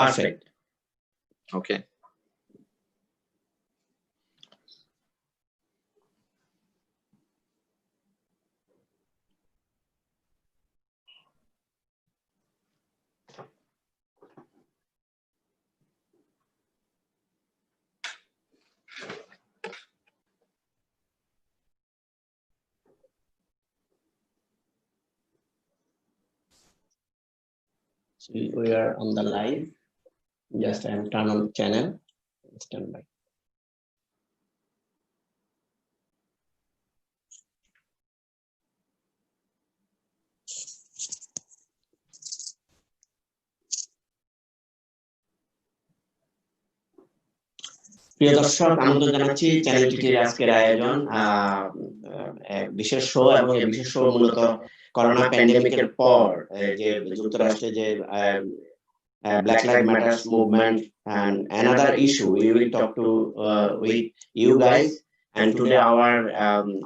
Perfect. Okay. So we are on the live. Just turn on the channel. Stand by. প্রিয় দর্শক, আমন্ত্রণ জানাচ্ছি চ্যানেলটির আজকের আয়োজন বিশেষ শো, এবং এই বিশেষ শো মূলত করোনা প্যান্ডেমিকের পর যে যুক্তরাষ্ট্রে যে Black Lives Matter movement and another issue we will talk to with you guys. And today our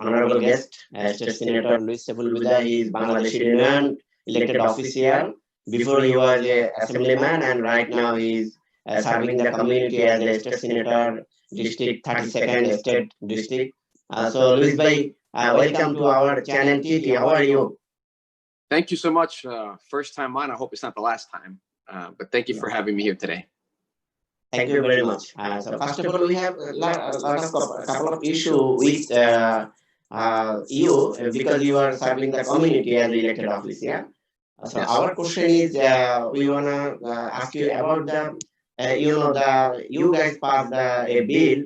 honorable guest, State Senator Sepulveda, is Bangladeshi renowned elected official. Before he was a assemblyman, and right now he is serving the community as a state senator, district 32nd state district. So Luis bhai, welcome to our channel TT. How are you? Thank you so much. First time on. I hope it's not the last time. But thank you for having me here today. Thank you very much. So first of all, we have a couple of issues with you, because you are serving the community as an elected official. So yes. Our question is, we wanna ask you about the, you guys passed a bill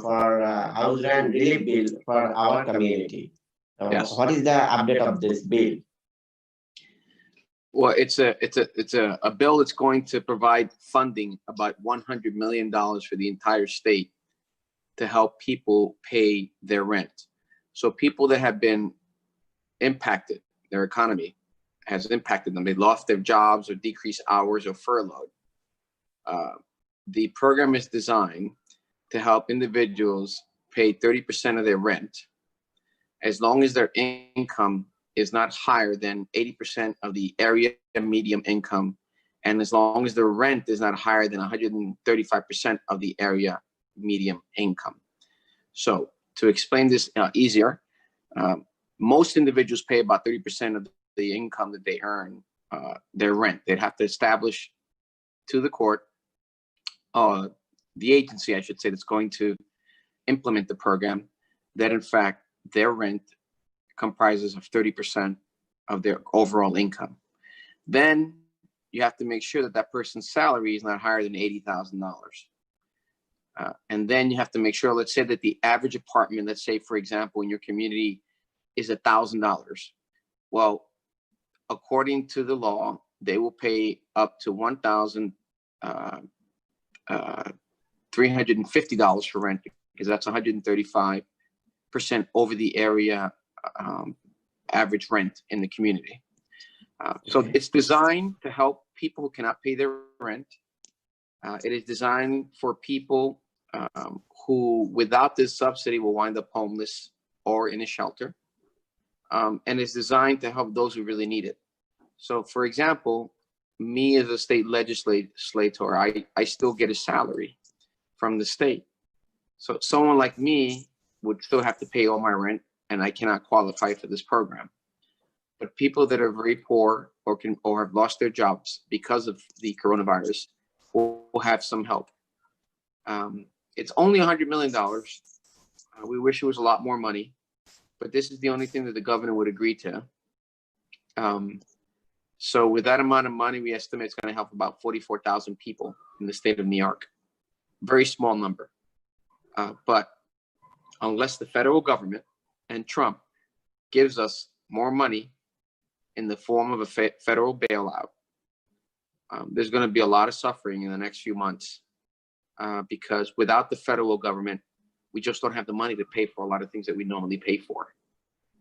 for house rent relief bill for our community. So yes. What is the update of this bill? Well, it's a bill that's going to provide funding, about $100 million for the entire state, to help people pay their rent. So people that have been impacted, their economy has impacted them. They lost their jobs or decreased hours or furloughed. The program is designed to help individuals pay 30% of their rent, as long as their income is not higher than 80% of the area median income, and as long as the rent is not higher than 135% of the area median income. So to explain this easier, most individuals pay about 30% of the income that they earn, their rent. They'd have to establish to the court, the agency, I should say, that's going to implement the program, that in fact their rent comprises of 30% of their overall income. Then you have to make sure that that person's salary is not higher than $80,000. And then you have to make sure, let's say that the average apartment, let's say, for example, in your community is $1,000. Well, according to the law, they will pay up to $1,350 for rent, because that's 135% over the area average rent in the community. So it's designed to help people who cannot pay their rent. It is designed for people who, without this subsidy, will wind up homeless or in a shelter. And it's designed to help those who really need it. So, for example, me as a state legislator, I still get a salary from the state. So someone like me would still have to pay all my rent, and I cannot qualify for this program. But people that are very poor or have lost their jobs because of the coronavirus will have some help. It's only $100 million. We wish it was a lot more money, but this is the only thing that the governor would agree to. So with that amount of money, we estimate it's going to help about 44,000 people in the state of New York. Very small number. But unless the federal government and Trump gives us more money in the form of a federal bailout, there's going to be a lot of suffering in the next few months, because without the federal government, we just don't have the money to pay for a lot of things that we normally pay for.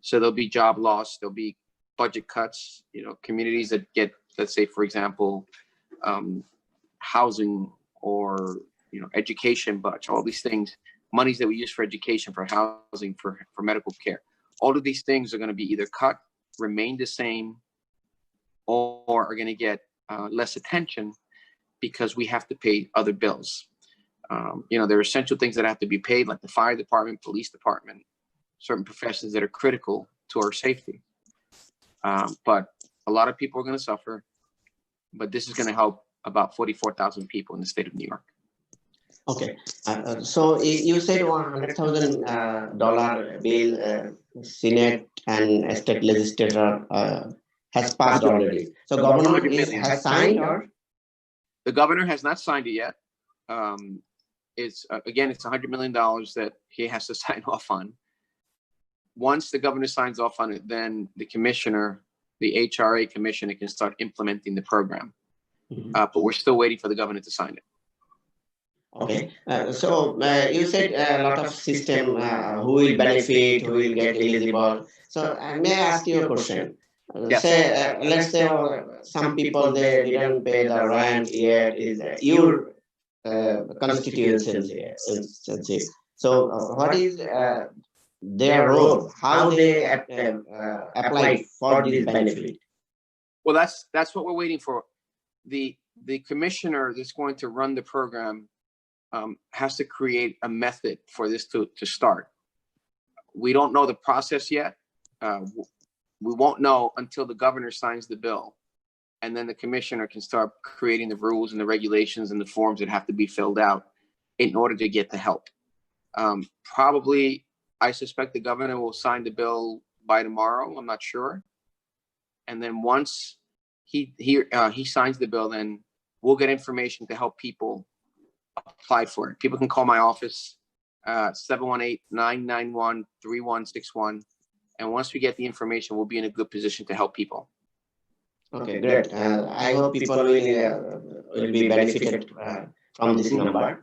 So there'll be job loss, there'll be budget cuts, communities that get, let's say, for example, housing or, education budget, all these things, monies that we use for education, for housing, for medical care. All of these things are going to be either cut, remain the same, or are going to get less attention because we have to pay other bills. There are essential things that have to be paid, like the fire department, police department, certain professions that are critical to our safety. But a lot of people are going to suffer, but this is going to help about 44,000 people in the state of New York. Okay, so you said $100,000 bill, Senate and state legislature has passed already. So governor has signed, or the governor has not signed it yet. It's $100 million that he has to sign off on. Once the governor signs off on it, then the commissioner, the HRA commissioner, can start implementing the program. But we're still waiting for the governor to sign it. Okay, so you said a lot of system, who will benefit, who will get eligible. So may I ask you a question? Yes. Say, let's say some people, they didn't pay the rent yet. Is your constituency? So what is their role? How they apply for this benefit? Well, that's what we're waiting for. The commissioner that's going to run the program has to create a method for this to start. We don't know the process yet. We won't know until the governor signs the bill, and then the commissioner can start creating the rules and the regulations and the forms that have to be filled out in order to get the help. Probably, I suspect the governor will sign the bill by tomorrow. I'm not sure. And then once he signs the bill, then we'll get information to help people apply for it. People can call my office, 718-991-3161. And once we get the information, we'll be in a good position to help people. Okay, great. I hope people will be benefited from this number.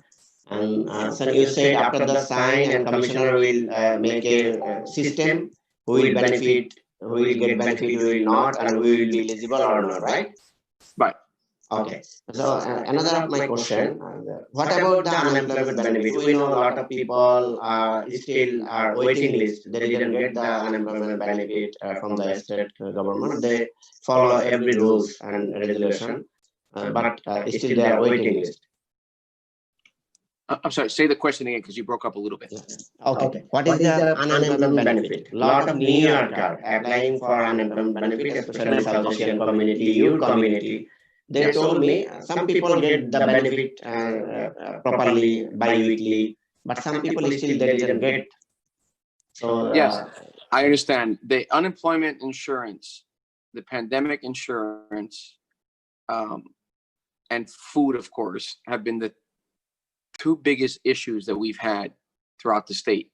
And so you said after the sign, and commissioner will make a system who will benefit, who will get benefit, who will not, and who will be eligible or not, right? Right. Okay. So another of my question, what about the unemployment benefit? We know a lot of people still are waiting list. They didn't get the unemployment benefit from the state government. They follow every rules and regulation, but still they are waiting list. I'm sorry, say the question again because you broke up a little bit. Okay. What is the unemployment benefit? A lot of New Yorkers applying for unemployment benefit, especially South Asian community, your community. They told me some people get the benefit properly bi-weekly, but some people still they didn't get. So yes, I understand. The unemployment insurance, the pandemic insurance, and food, of course, have been the two biggest issues that we've had throughout the state.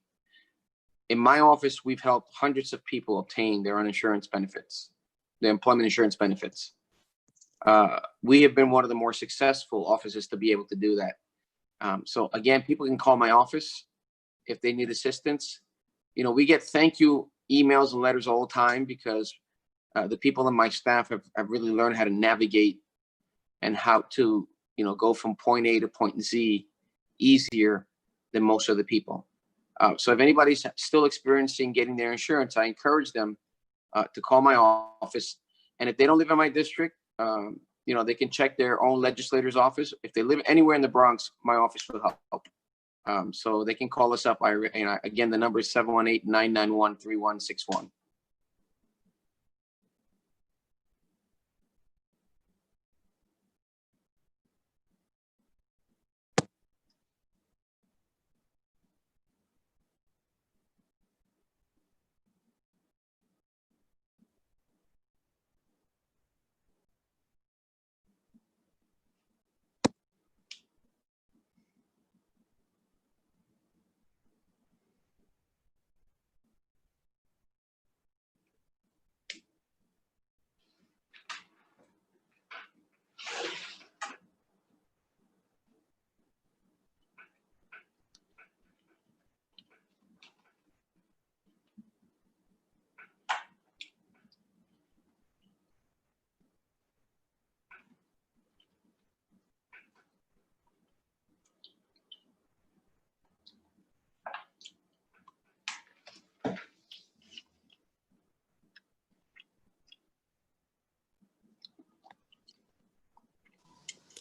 In my office, we've helped hundreds of people obtain their uninsurance benefits, their employment insurance benefits. We have been one of the more successful offices to be able to do that. So again, people can call my office if they need assistance. We get thank you emails and letters all the time because the people in my staff have really learned how to navigate and how to, go from point A to point Z easier than most other people. So if anybody's still experiencing getting their insurance, I encourage them to call my office. And if they don't live in my district, they can check their own legislator's office. If they live anywhere in the Bronx, my office will help. So they can call us up. Again, the number is 718-991-3161.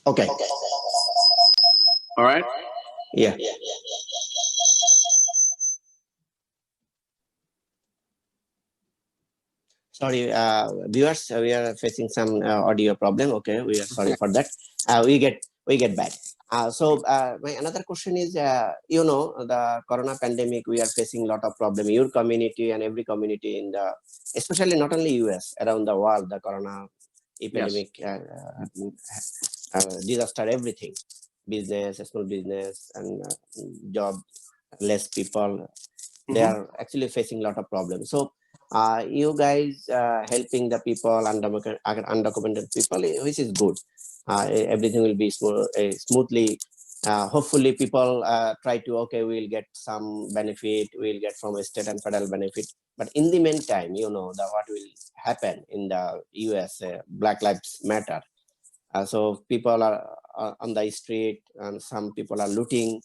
Okay. All right. Yeah. Sorry, viewers, we are facing some audio problem. Okay, we are sorry for that. We get back. My another question is, the corona pandemic, we are facing a lot of problem. Your community and every community in the, especially not only US, around the world, the corona epidemic disaster everything, business, small business, and job, less people. They are actually facing a lot of problems. So you guys helping the people, undocumented people, which is good. Everything will be smoothly. Hopefully people try to, okay, we'll get some benefit, we'll get from a state and federal benefit. But in the meantime, what will happen in the US, Black Lives Matter. So people are on the street, and some people are looting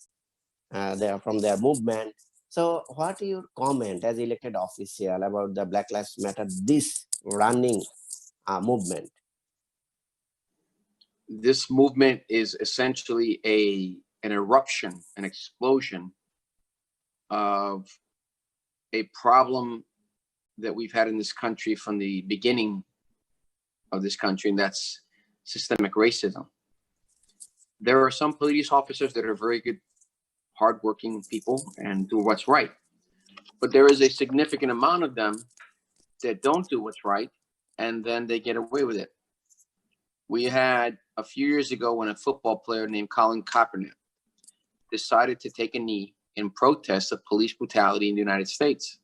from their movement. So what your comment as elected official about the Black Lives Matter, this running movement? This movement is essentially an eruption, an explosion of a problem that we've had in this country from the beginning of this country, and that's systemic racism. There are some police officers that are very good, hardworking people and do what's right. But there is a significant amount of them that don't do what's right, and then they get away with it. We had a few years ago when a football player named Colin Kaepernick decided to take a knee in protest of police brutality in the United States.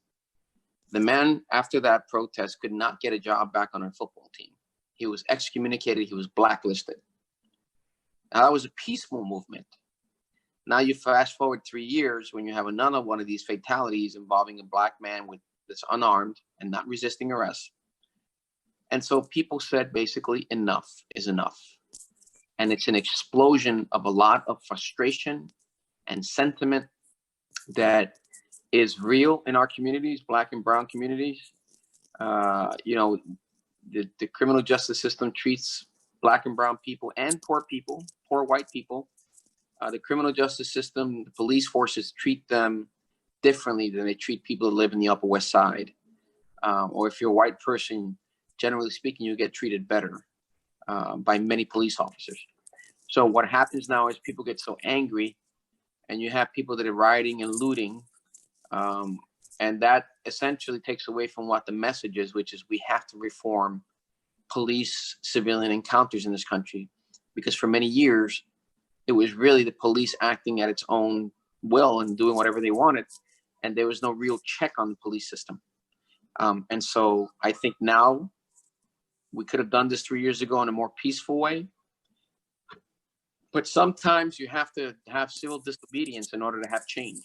The man, after that protest, could not get a job back on our football team. He was excommunicated. He was blacklisted. Now, that was a peaceful movement. Now you fast forward 3 years when you have another one of these fatalities involving a black man that's unarmed and not resisting arrest. And so people said basically enough is enough. And it's an explosion of a lot of frustration and sentiment that is real in our communities, Black and brown communities. The criminal justice system treats Black and brown people and poor white people. The criminal justice system, the police forces treat them differently than they treat people who live in the Upper West Side. Or if you're a white person, generally speaking, you get treated better by many police officers. So what happens now is people get so angry, and you have people that are rioting and looting. And that essentially takes away from what the message is, which is we have to reform police civilian encounters in this country. Because for many years, it was really the police acting at its own will and doing whatever they wanted. And there was no real check on the police system. And so I think now we could have done this 3 years ago in a more peaceful way. But sometimes you have to have civil disobedience in order to have change.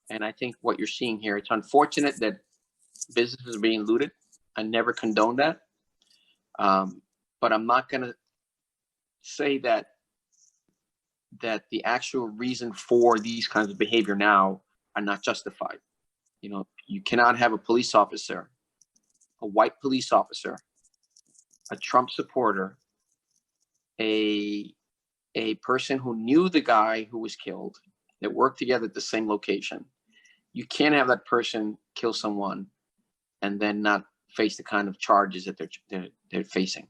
And I think what you're seeing here, it's unfortunate that businesses are being looted. I never condone that. But I'm not going to say that the actual reason for these kinds of behavior now are not justified. You cannot have a police officer, a white police officer, a Trump supporter, a person who knew the guy who was killed, that worked together at the same location. You can't have that person kill someone and then not face the kind of charges that they're facing.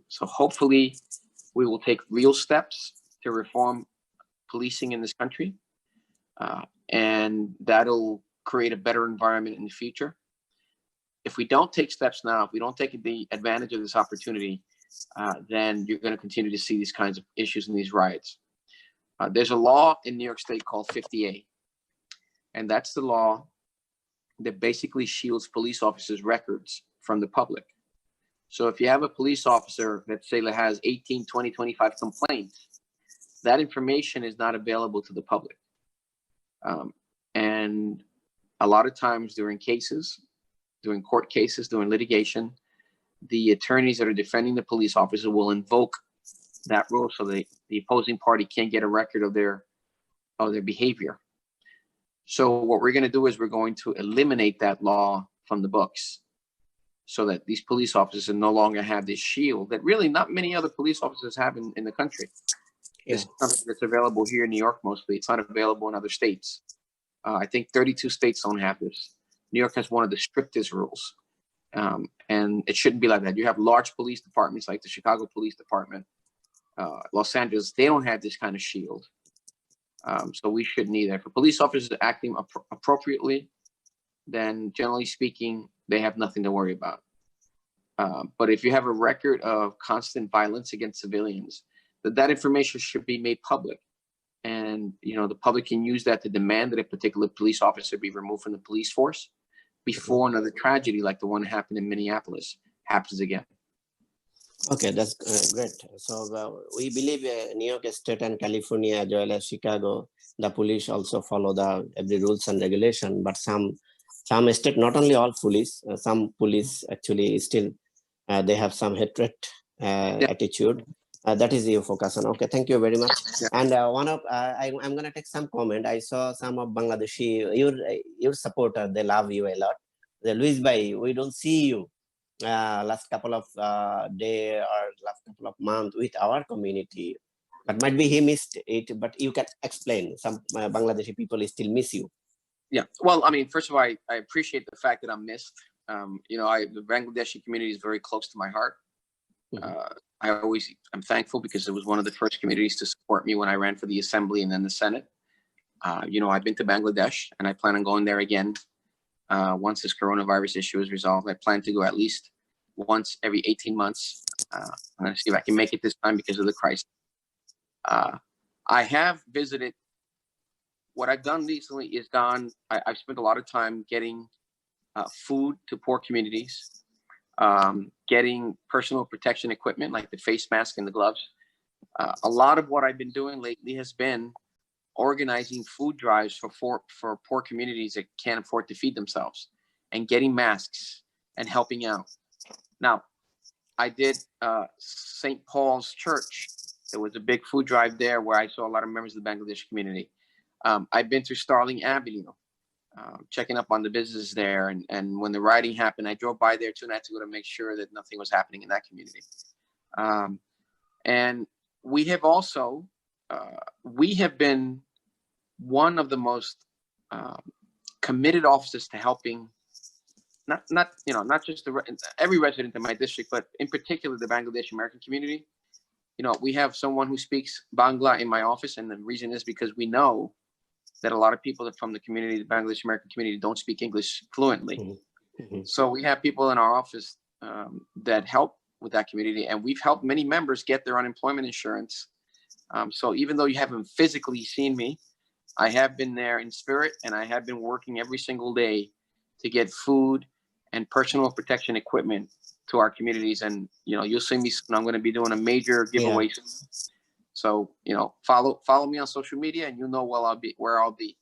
So hopefully we will take real steps to reform policing in this country, and that'll create a better environment in the future. If we don't take steps now, if we don't take the advantage of this opportunity, then you're going to continue to see these kinds of issues and these riots. There's a law in New York State called 50A, and that's the law that basically shields police officers' records from the public. So if you have a police officer that, say, that has 18, 20, 25 complaints, that information is not available to the public. And a lot of times during court cases, during litigation, the attorneys that are defending the police officer will invoke that rule so the opposing party can't get a record of their behavior. So what we're going to do is we're going to eliminate that law from the books. so that these police officers no longer have this shield that really not many other police officers have in the country. This is something that's available here in New York mostly. It's not available in other states. I think 32 states don't have this. New York has one of the strictest rules. And it shouldn't be like that. You have large police departments like the Chicago Police Department, Los Angeles, they don't have this kind of shield. So we shouldn't either. For police officers acting appropriately, then generally speaking, they have nothing to worry about. But if you have a record of constant violence against civilians, that information should be made public. And, you know, the public can use that to demand that a particular police officer be removed from the police force before another tragedy like the one that happened in Minneapolis happens again. Okay, that's great. So we believe New York State and California as well as Chicago, the police also follow the every rules and regulation. But some state, not only all police, some police actually still they have some hatred attitude. That is your focus on. Okay, thank you very much. Yeah. And I'm gonna take some comment. I saw some of Bangladeshi, your supporter, they love you a lot. The Luis Bhai, we don't see you last couple of day or last couple of months with our community, but might be he missed it. But you can explain. Some Bangladeshi people still miss you. Yeah. Well, I mean, first of all, I appreciate the fact that I'm missed. You know, the Bangladeshi community is very close to my heart. I'm thankful because it was one of the first communities to support me when I ran for the assembly and then the Senate. You know, I've been to Bangladesh and I plan on going there again once this coronavirus issue is resolved. I plan to go at least once every 18 months. I'm going to see if I can make it this time because of the crisis. I have visited. What I've done recently is I've spent a lot of time getting food to poor communities. Getting personal protection equipment like the face mask and the gloves. A lot of what I've been doing lately has been organizing food drives for poor communities that can't afford to feed themselves and getting masks and helping out. Now, I did St. Paul's Church. There was a big food drive there where I saw a lot of members of the Bangladesh community. I've been through Starling Avenue. Checking up on the businesses there, and when the rioting happened, I drove by there 2 nights ago to make sure that nothing was happening in that community. And we have also, we have been one of the most committed officers to helping, not just every resident in my district, but in particular the Bangladeshi American community. You know, we have someone who speaks Bangla in my office, and the reason is because we know that a lot of people from the community, the Bangladesh American community, don't speak English fluently. So we have people in our office that help with that community, and we've helped many members get their unemployment insurance. So even though you haven't physically seen me, I have been there in spirit, and I have been working every single day to get food and personal protection equipment to our communities. And, you know, you'll see me soon. I'm going to be doing a major giveaway. Yeah. So, you know, follow me on social media, and you know where I'll be.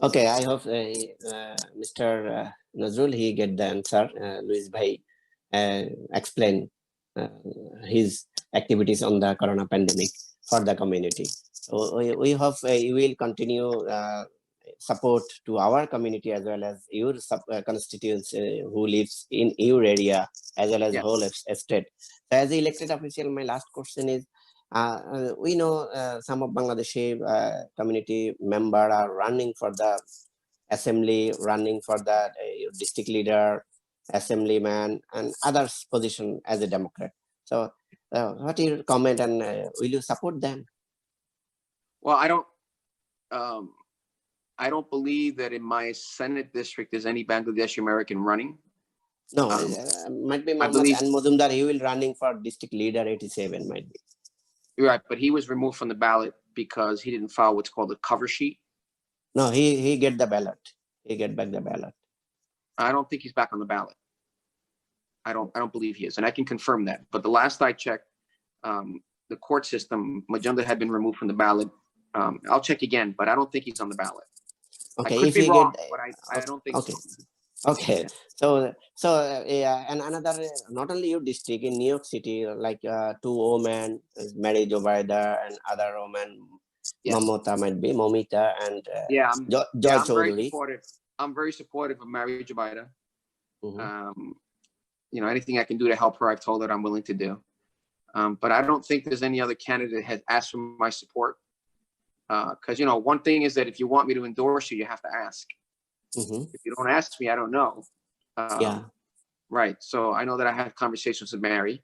Okay, I hope Mr. Nazrul, he get the answer. Luis Bhai explain his activities on the corona pandemic for the community. So we hope you will continue support to our community as well as your constituents who lives in your area as well as whole state. So as an elected official, my last question is, we know some of Bangladeshi community member are running for the assembly, running for the district leader, assemblyman, and others position as a Democrat. So what is your comment, and will you support them? Well, I don't believe that in my Senate district there's any Bangladeshi American running. No, might be Mohammed and Mozumdar. He will running for district leader 87, might be. You're right, but he was removed from the ballot because he didn't file what's called a cover sheet. No, he get the ballot. He get back the ballot. I don't think he's back on the ballot. I don't believe he is, and I can confirm that. But the last I checked, the court system, Majumdar had been removed from the ballot. I'll check again, but I don't think he's on the ballot. Okay, I could be wrong, but I don't think so. Okay, so and another, not only your district in New York City, like 2 women, Mary Jobaida and other women, Mamota might be, Momita and Joy Chaudhary. I'm very supportive of Mary Jobaida. You know, anything I can do to help her, I've told her I'm willing to do. But I don't think there's any other candidate that has asked for my support. Because, you know, one thing is that if you want me to endorse you, you have to ask. If you don't ask me, I don't know. Right. So I know that I have conversations with Mary.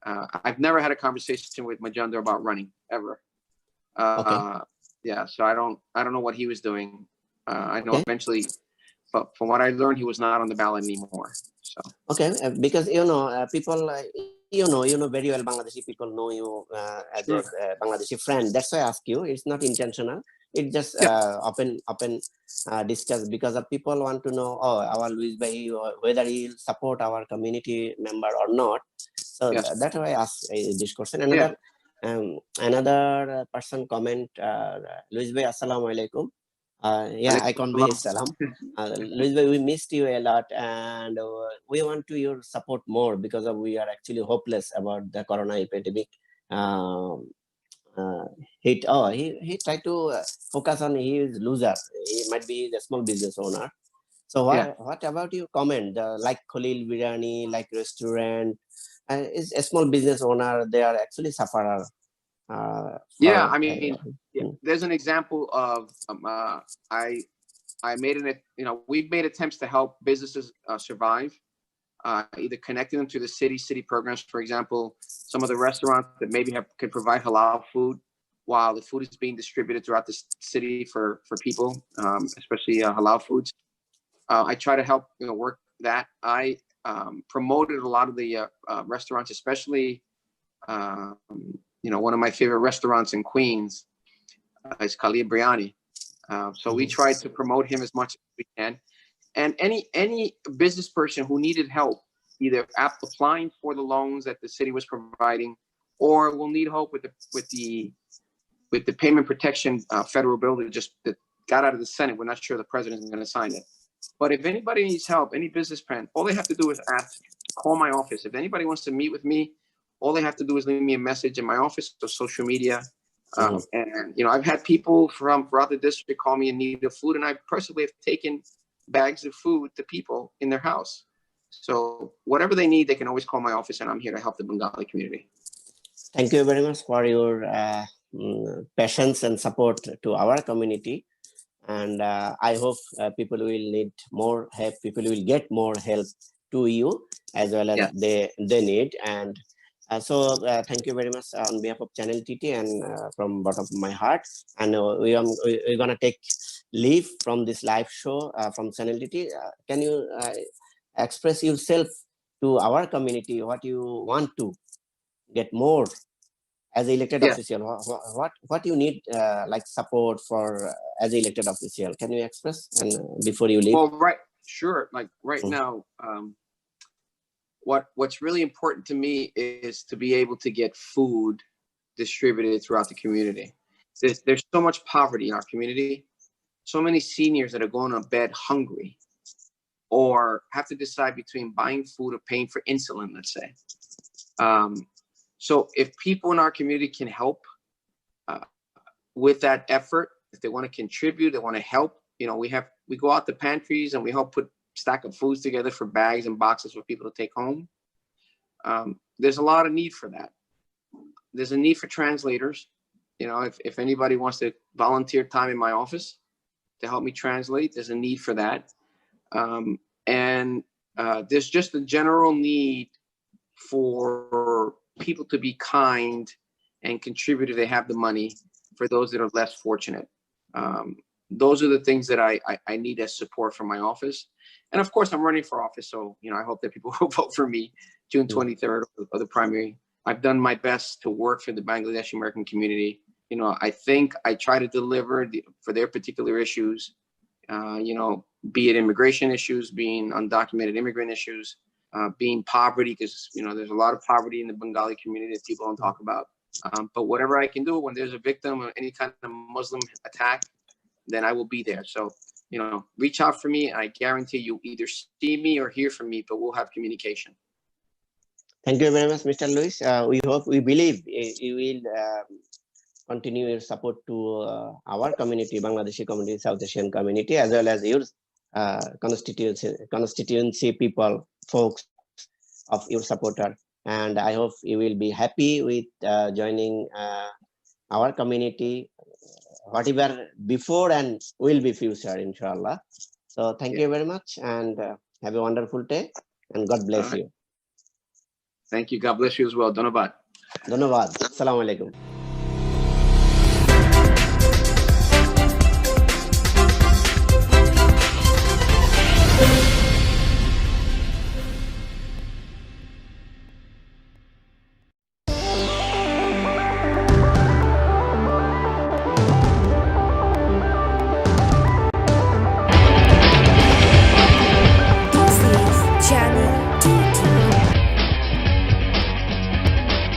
I've never had a conversation with Majender about running ever. Yeah. So I don't know what he was doing. I know eventually, but from what I learned, he was not on the ballot anymore. So because people very well Bangladeshi people know you as a Bangladeshi friend. That's why I ask you. It's not intentional. It just often discussed because of people want to know, our Luis Bhai, whether he'll support our community member or not. So that's why I asked this question. Another person comment, Luis Bhai, Assalamu alaikum. I convey salam. Luis Bhai, we missed you a lot, and we want to your support more because we are actually hopeless about the corona epidemic. He tried to focus on his loser. He might be the small business owner. So what about your comment? Like Khalil Biryani, like restaurant, is a small business owner. They are actually sufferer. I mean, there's an example of I made we've made attempts to help businesses survive, either connecting them to the city programs. For example, some of the restaurants that maybe could provide halal food while the food is being distributed throughout the city for people, especially halal foods. I try to help work that. I promoted a lot of the restaurants, especially one of my favorite restaurants in Queens is Khalil Biryani. So we tried to promote him as much as we can. And any business person who needed help, either applying for the loans that the city was providing, or will need help with the payment protection federal bill that got out of the Senate. We're not sure the president is going to sign it. But if anybody needs help, any business plan, all they have to do is call my office. If anybody wants to meet with me, all they have to do is leave me a message in my office or social media. And I've had people from throughout the district call me in need of food, and I personally have taken bags of food to people in their house. So whatever they need, they can always call my office, and I'm here to help the Bengali community. Thank you very much for your patience and support to our community. And I hope people will need more help. People will get more help to you as well as they need. And so thank you very much on behalf of Channel TT and from bottom of my heart. And we're going to take leave from this live show from Channel TT. Can you express yourself to our community what you want to get more as an elected official? What you need like support for as an elected official? Can you express and before you leave? Well, sure. Like right now, what's really important to me is to be able to get food distributed throughout the community. There's so much poverty in our community. So many seniors that are going to bed hungry or have to decide between buying food or paying for insulin, let's say. So if people in our community can help with that effort, if they want to contribute, they want to help, we go out to pantries and we help put stack of foods together for bags and boxes for people to take home. There's a lot of need for that. There's a need for translators. If anybody wants to volunteer time in my office to help me translate, there's a need for that. And there's just a general need for people to be kind and contribute if they have the money for those that are less fortunate. Those are the things that I need as support from my office. And of course, I'm running for office. So, I hope that people will vote for me June 23rd or the primary. I've done my best to work for the Bangladeshi American community. I think I try to deliver for their particular issues, be it immigration issues, being undocumented immigrant issues, being poverty, because, there's a lot of poverty in the Bengali community that people don't talk about. But whatever I can do when there's a victim of any kind of Muslim attack, then I will be there. So, reach out for me. I guarantee you either see me or hear from me, but we'll have communication. Thank you very much, Mr. Luis. We believe you will continue your support to our community, Bangladeshi community, South Asian community, as well as your constituency people, folks of your supporter. And I hope you will be happy with joining our community, whatever before and will be future, inshallah. So thank you very much, and have a wonderful day, and God bless you. Thank you. God bless you as well. Dhanabad. Dhanyavad. Assalamu alaikum.